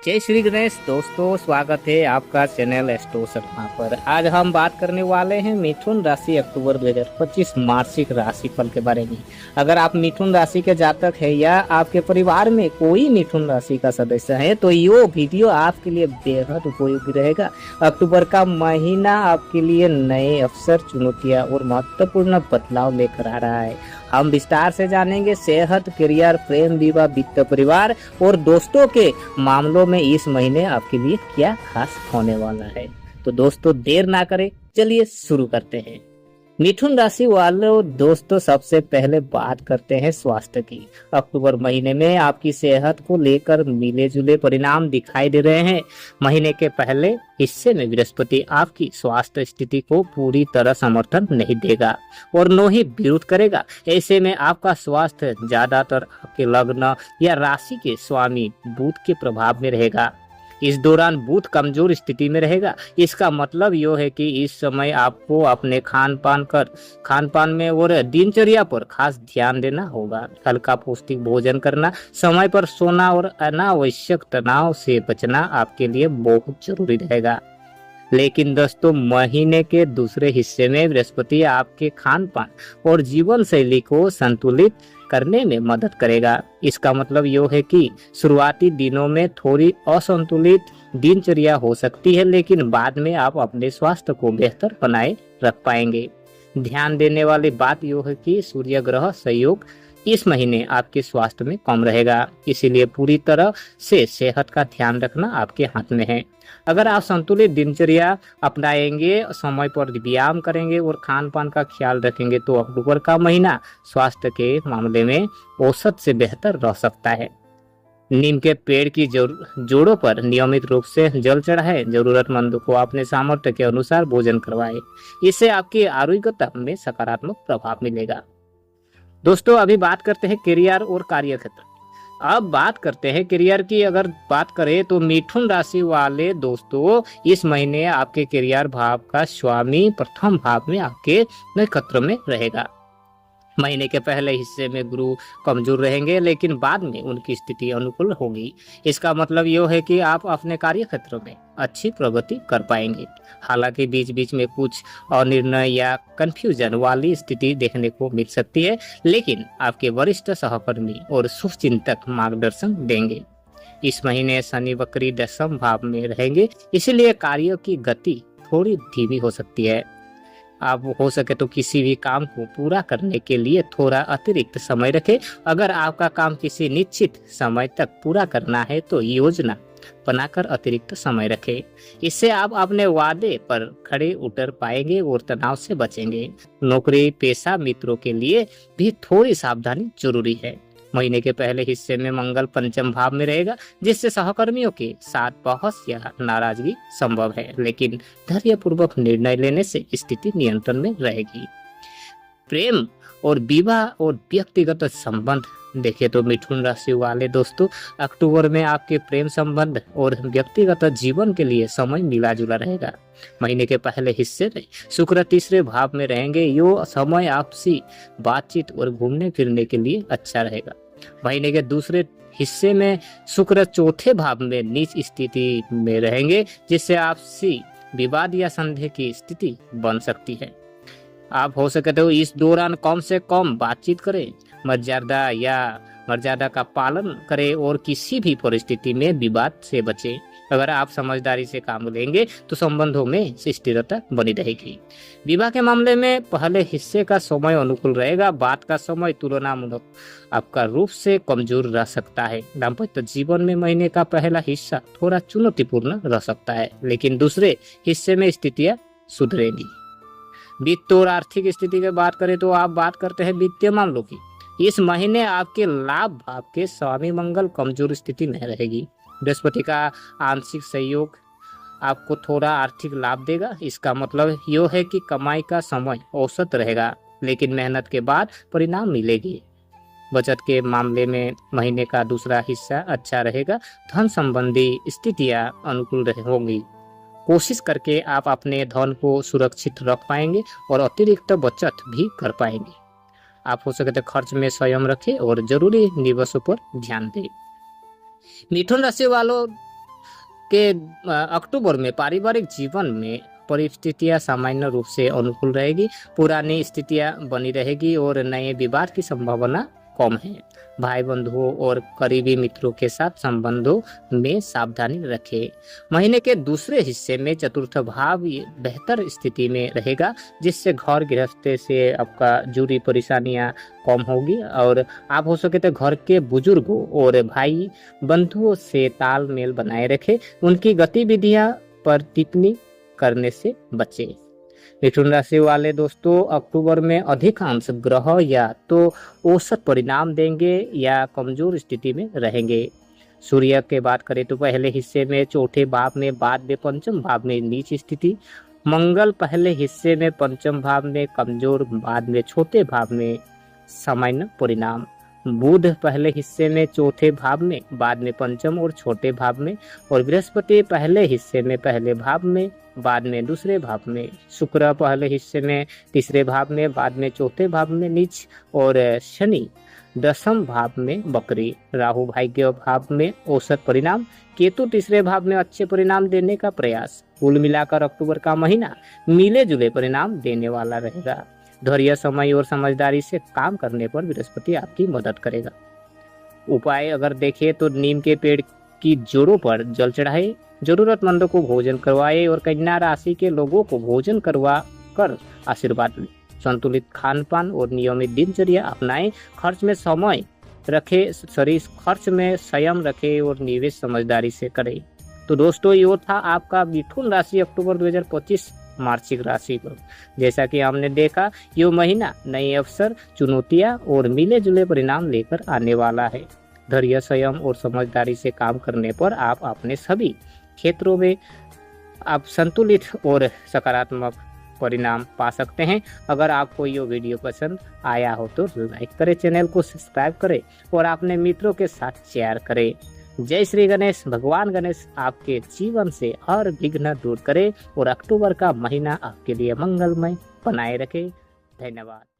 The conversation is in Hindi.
जय श्री गणेश दोस्तों, स्वागत है आपका चैनल एस्ट्रो शर्मा पर। आज हम बात करने वाले हैं मिथुन राशि अक्टूबर 2025 मासिक राशिफल के बारे में। अगर आप मिथुन राशि के जातक है या आपके परिवार में कोई मिथुन राशि का सदस्य है तो ये वीडियो आपके लिए बेहद उपयोगी रहेगा। अक्टूबर का महीना आपके लिए नए अवसर, चुनौतियां और महत्वपूर्ण बदलाव लेकर आ रहा है। हम विस्तार से जानेंगे सेहत, करियर, प्रेम, विवाह, वित्त, परिवार और दोस्तों के मामलों में इस महीने आपके लिए क्या खास होने वाला है। तो दोस्तों देर ना करें, चलिए शुरू करते हैं। मिथुन राशि वालों दोस्तों, सबसे पहले बात करते हैं स्वास्थ्य की। अक्टूबर महीने में आपकी सेहत को लेकर मिले जुले परिणाम दिखाई दे रहे हैं। महीने के पहले हिस्से में बृहस्पति आपकी स्वास्थ्य स्थिति को पूरी तरह समर्थन नहीं देगा और न ही विरोध करेगा। ऐसे में आपका स्वास्थ्य ज्यादातर आपके लग्न या राशि के स्वामी बुध के प्रभाव में रहेगा। इस दौरान बुध कमजोर स्थिति में रहेगा। इसका मतलब यह है कि इस समय आपको अपने खान पान में और दिनचर्या पर खास ध्यान देना होगा। हल्का पौष्टिक भोजन करना, समय पर सोना और अनावश्यक तनाव से बचना आपके लिए बहुत जरूरी रहेगा। लेकिन दोस्तों, महीने के दूसरे हिस्से में बृहस्पति आपके खान पान और जीवन शैली को संतुलित करने में मदद करेगा। इसका मतलब यह है कि शुरुआती दिनों में थोड़ी असंतुलित दिनचर्या हो सकती है, लेकिन बाद में आप अपने स्वास्थ्य को बेहतर बनाए रख पाएंगे। ध्यान देने वाली बात यह है कि सूर्य ग्रह सहयोग इस महीने आपके स्वास्थ्य में कम रहेगा, इसीलिए पूरी तरह से सेहत का ध्यान रखना आपके हाथ में है। अगर आप संतुलित दिनचर्या अपनाएंगे, समय पर व्यायाम करेंगे और खान पान का ख्याल रखेंगे तो अक्टूबर का महीना स्वास्थ्य के मामले में औसत से बेहतर रह सकता है। नीम के पेड़ की जोड़ों पर नियमित रूप से जल चढ़ाएं। जरूरतमंदों को अपने सामर्थ्य के अनुसार भोजन करवाएं। इससे आपकी आरोग्यता में सकारात्मक प्रभाव मिलेगा। दोस्तों, अभी बात करते हैं करियर और कार्य क्षेत्र। अब बात करते हैं करियर की। अगर बात करें तो मिथुन राशि वाले दोस्तों, इस महीने आपके करियर भाव का स्वामी प्रथम भाव में आपके नक्षत्र में रहेगा। महीने के पहले हिस्से में गुरु कमजोर रहेंगे, लेकिन बाद में उनकी स्थिति अनुकूल होगी। इसका मतलब यह है कि आप अपने कार्य क्षेत्र में अच्छी प्रगति कर पाएंगे। हालांकि बीच बीच में कुछ अनिर्णय या कंफ्यूजन वाली स्थिति देखने को मिल सकती है, लेकिन आपके वरिष्ठ सहकर्मी और शुभचिंतक मार्गदर्शन देंगे। इस महीने शनि वक्री दशम भाव में रहेंगे, इसलिए कार्यों की गति थोड़ी धीमी हो सकती है। आप हो सके तो किसी भी काम को पूरा करने के लिए थोड़ा अतिरिक्त समय रखें। अगर आपका काम किसी निश्चित समय तक पूरा करना है तो योजना बनाकर अतिरिक्त समय रखें। इससे आप अपने वादे पर खड़े उतर पाएंगे और तनाव से बचेंगे। नौकरी पेशा मित्रों के लिए भी थोड़ी सावधानी जरूरी है। महीने के पहले हिस्से में मंगल पंचम भाव में रहेगा, जिससे सहकर्मियों के साथ बहस या नाराजगी संभव है, लेकिन धैर्यपूर्वक निर्णय लेने से स्थिति नियंत्रण में रहेगी। प्रेम और विवाह और व्यक्तिगत संबंध देखें तो मिथुन राशि वाले दोस्तों, अक्टूबर में आपके प्रेम संबंध और व्यक्तिगत जीवन के लिए समय मिला जुला रहेगा। महीने के पहले हिस्से में शुक्र तीसरे भाव में रहेंगे। यो समय आपसी बातचीत और घूमने फिरने के लिए अच्छा रहेगा। महीने के दूसरे हिस्से में शुक्र चौथे भाव में नीच स्थिति में रहेंगे, जिससे आपसी विवाद या संदेह की स्थिति बन सकती है। आप हो सके तो इस दौरान कम से कम बातचीत करें, मर्यादा का पालन करें और किसी भी परिस्थिति में विवाद से बचें। अगर आप समझदारी से काम लेंगे तो संबंधों में स्थिरता बनी रहेगी। विवाह के मामले में पहले हिस्से का समय अनुकूल रहेगा, बाद का समय तुलनामूलक आपका रूप से कमजोर रह सकता है। दाम्पत्य जीवन में महीने का पहला हिस्सा थोड़ा चुनौतीपूर्ण रह सकता है, लेकिन दूसरे हिस्से में स्थितियां सुधरेंगी। वित्त और आर्थिक स्थिति की बात करें तो आप बात करते हैं वित्तीय मामलों की। इस महीने आपके लाभ भाव के स्वामी मंगल कमजोर स्थिति में रहेगी। बृहस्पति का आंशिक सहयोग आपको थोड़ा आर्थिक लाभ देगा। इसका मतलब यह है कि कमाई का समय औसत रहेगा, लेकिन मेहनत के बाद परिणाम मिलेगी। बचत के मामले में महीने का दूसरा हिस्सा अच्छा रहेगा। धन संबंधी स्थितियां अनुकूल होंगी। कोशिश करके आप अपने धन को सुरक्षित रख पाएंगे और अतिरिक्त बचत भी कर पाएंगे। आप हो सके तो खर्च में संयम रखें और जरूरी निवेशों पर ध्यान दें। मिथुन राशि वालों के अक्टूबर में पारिवारिक जीवन में परिस्थितियां सामान्य रूप से अनुकूल रहेगी, पुरानी स्थितियां बनी रहेगी और नए विवाद की संभावना कम है। भाई बंधुओं और करीबी मित्रों के साथ संबंधों में सावधानी रखें। महीने के दूसरे हिस्से में चतुर्थ भाव बेहतर स्थिति में रहेगा, जिससे घर गृहस्थी से आपका जुड़ी परेशानियां कम होगी और आप हो सके तो घर के बुजुर्गों और भाई बंधुओं से तालमेल बनाए रखें। उनकी गतिविधियां पर टिप्पणी करने से बचें। मिथुन राशि वाले दोस्तों, अक्टूबर में अधिकांश ग्रह या तो औसत परिणाम देंगे या कमजोर स्थिति में रहेंगे। सूर्य के बात करें तो पहले हिस्से में चौथे भाव में, बाद में पंचम भाव में नीच स्थिति। मंगल पहले हिस्से में पंचम भाव में कमजोर, बाद में छोटे भाव में सामान्य परिणाम। बुध पहले हिस्से में चौथे भाव में, बाद में पंचम और छोटे भाव में। और बृहस्पति पहले हिस्से में पहले भाव में, बाद में दूसरे भाव में। शुक्र पहले हिस्से में तीसरे भाव में, बाद में चौथे भाव में नीच। और शनि दसम भाव में बकरी। राहु भाग्य भाव में औसत परिणाम। केतु तीसरे भाव में अच्छे परिणाम देने का प्रयास। कुल मिलाकर अक्टूबर का महीना मिले जुले परिणाम देने वाला रहेगा। धैर्य, समय और समझदारी से काम करने पर बृहस्पति आपकी मदद करेगा। उपाय अगर देखें तो नीम के पेड़ की जड़ों पर जल चढ़ाए, जरूरतमंदों को भोजन करवाए और कन्या राशि के लोगों को भोजन करवा कर आशीर्वाद लें। संतुलित खान पान और नियमित दिनचर्या अपनाएं। खर्च में समय रखे, खर्च में संयम रखें और निवेश समझदारी से करें। तो दोस्तों, ये था आपका मिथुन राशि अक्टूबर 2025 मार्चिक राशि पर। जैसा कि हमने देखा, ये महीना नए अवसर, चुनौतियां और मिले जुले परिणाम लेकर आने वाला है। धैर्य, संयम और समझदारी से काम करने पर आप अपने सभी क्षेत्रों में आप संतुलित और सकारात्मक परिणाम पा सकते हैं। अगर आपको ये वीडियो पसंद आया हो तो लाइक करें, चैनल को सब्सक्राइब करें और अपने मित्रों के साथ शेयर करें। जय श्री गणेश। भगवान गणेश आपके जीवन से हर विघ्न दूर करे और अक्टूबर का महीना आपके लिए मंगलमय बनाए रखे। धन्यवाद।